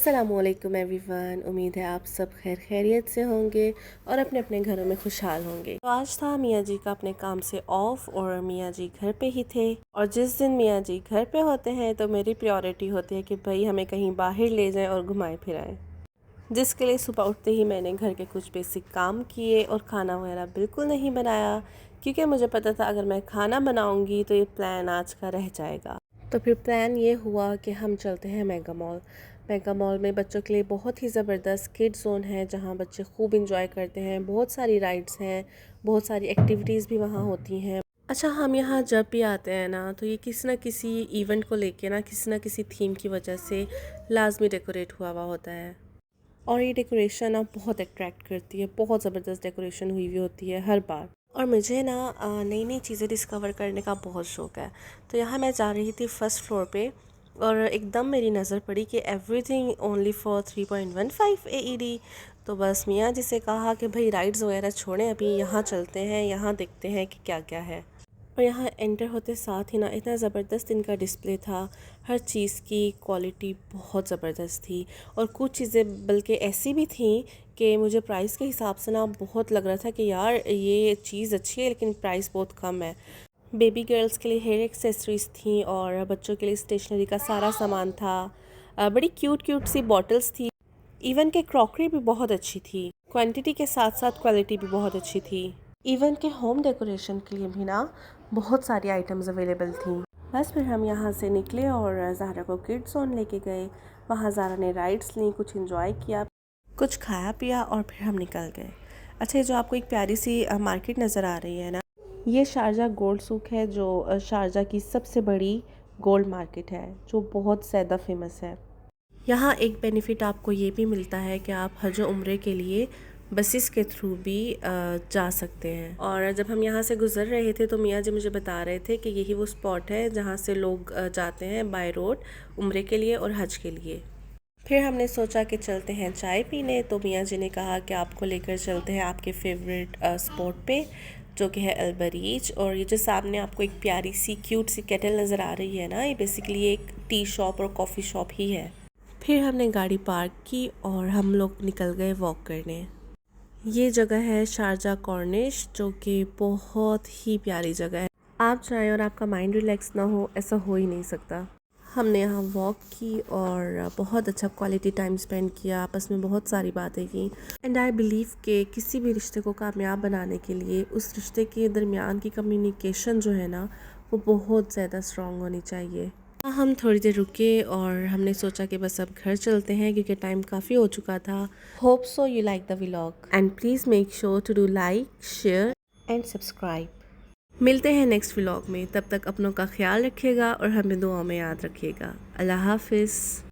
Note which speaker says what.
Speaker 1: अस्सलामुअलैकुम एवरीवन। उम्मीद है आप सब खैर खैरियत से होंगे और अपने अपने घरों में खुशहाल होंगे। तो आज था मियाँ जी का अपने काम से ऑफ और मियाँ जी घर पे ही थे। और जिस दिन मियाँ जी घर पे होते हैं तो मेरी प्रायोरिटी होती है कि भाई हमें कहीं बाहर ले जाएं और घुमाएं फिराएं, जिसके लिए सुबह उठते ही मैंने घर के कुछ बेसिक काम किए और खाना वगैरह बिल्कुल नहीं बनाया, क्योंकि मुझे पता था अगर मैं खाना बनाऊंगी तो ये प्लान आज का रह जाएगा। तो फिर प्लान ये हुआ कि हम चलते हैं मेगा मॉल। मेगा मॉल में बच्चों के लिए बहुत ही ज़बरदस्त किड जोन है, जहाँ बच्चे खूब इंजॉय करते हैं। बहुत सारी राइड्स हैं, बहुत सारी एक्टिविटीज़ भी वहाँ होती हैं। अच्छा, हम यहाँ जब भी आते हैं ना तो ये किसी न किसी इवेंट को लेके ना किसी न किसी थीम की वजह से लाजमी डेकोरेट हुआ हुआ होता है। और ये डेकोरेशन ना बहुत अट्रैक्ट करती है, बहुत ज़बरदस्त डेकोरेशन हुई हुई होती है हर बार। और मुझे ना नई नई चीज़ें डिस्कवर करने का बहुत शौक़ है। तो यहाँ मैं जा रही थी फर्स्ट फ्लोर पे और एकदम मेरी नज़र पड़ी कि एवरीथिंग ओनली फॉर 3.15 AED। तो बस मियाँ जी से कहा कि भाई राइड्स वगैरह छोड़ें, अभी यहाँ चलते हैं, यहाँ देखते हैं कि क्या क्या है। और यहाँ एंटर होते साथ ही ना इतना ज़बरदस्त इनका डिस्प्ले था। हर चीज़ की क्वालिटी बहुत ज़बरदस्त थी और कुछ चीज़ें बल्कि ऐसी भी थी कि मुझे प्राइस के हिसाब से ना बहुत लग रहा था कि यार ये चीज़ अच्छी है लेकिन प्राइस बहुत कम है। बेबी गर्ल्स के लिए हेयर एक्सेसरीज़ थी और बच्चों के लिए स्टेशनरी का सारा सामान था। बड़ी क्यूट क्यूट सी बॉटल्स थी। इवन के क्रॉकरी भी बहुत अच्छी थी। क्वांटिटी के साथ साथ क्वालिटी भी बहुत अच्छी थी। इवन के होम डेकोरेशन के लिए भी ना बहुत सारी आइटम्स अवेलेबल थी। बस फिर हम यहाँ से निकले और ज़ाहरा को किड्स जोन लेके गए। वहाँ ज़ाहरा ने राइड्स ली, कुछ इंजॉय किया, कुछ खाया पिया और फिर हम निकल गए। अच्छा, ये जो आपको एक प्यारी सी मार्केट नज़र आ रही है ना, ये शारजा गोल्ड सूक है, जो शारजा की सबसे बड़ी गोल्ड मार्केट है, जो बहुत ज़्यादा फेमस है। यहाँ एक बेनिफिट आपको ये भी मिलता है कि आप हज उम्रे के लिए बसेस के थ्रू भी जा सकते हैं। और जब हम यहाँ से गुज़र रहे थे तो मियाँ जी मुझे बता रहे थे कि यही वो स्पॉट है जहाँ से लोग जाते हैं बाय रोड उम्रे के लिए और हज के लिए। फिर हमने सोचा कि चलते हैं चाय पीने, तो मियाँ जी ने कहा कि आपको लेकर चलते हैं आपके फेवरेट स्पॉट पे, जो कि है अल-बरीज। और ये जो सामने आपको एक प्यारी सी क्यूट सी केटल नज़र आ रही है ना, ये बेसिकली एक टी शॉप और कॉफ़ी शॉप ही है। फिर हमने गाड़ी पार्क की और हम लोग निकल गए वॉक करने। ये जगह है शारजा कॉर्निश, जो कि बहुत ही प्यारी जगह है। आप जाएं और आपका माइंड रिलैक्स ना हो, ऐसा हो ही नहीं सकता। हमने यहाँ वॉक की और बहुत अच्छा क्वालिटी टाइम स्पेंड किया, आपस में बहुत सारी बातें की। एंड आई बिलीव कि किसी भी रिश्ते को कामयाब बनाने के लिए उस रिश्ते के दरमियान की कम्युनिकेशन जो है ना, वो बहुत ज़्यादा स्ट्रॉन्ग होनी चाहिए। हम थोड़ी देर रुके और हमने सोचा कि बस अब घर चलते हैं, क्योंकि टाइम काफ़ी हो चुका था। Hope so you like the vlog and please make sure to do like, share and subscribe. मिलते हैं नेक्स्ट व्लॉग में, तब तक अपनों का ख्याल रखिएगा और हमें दुआ में याद रखिएगा। अल्लाह हाफिज़।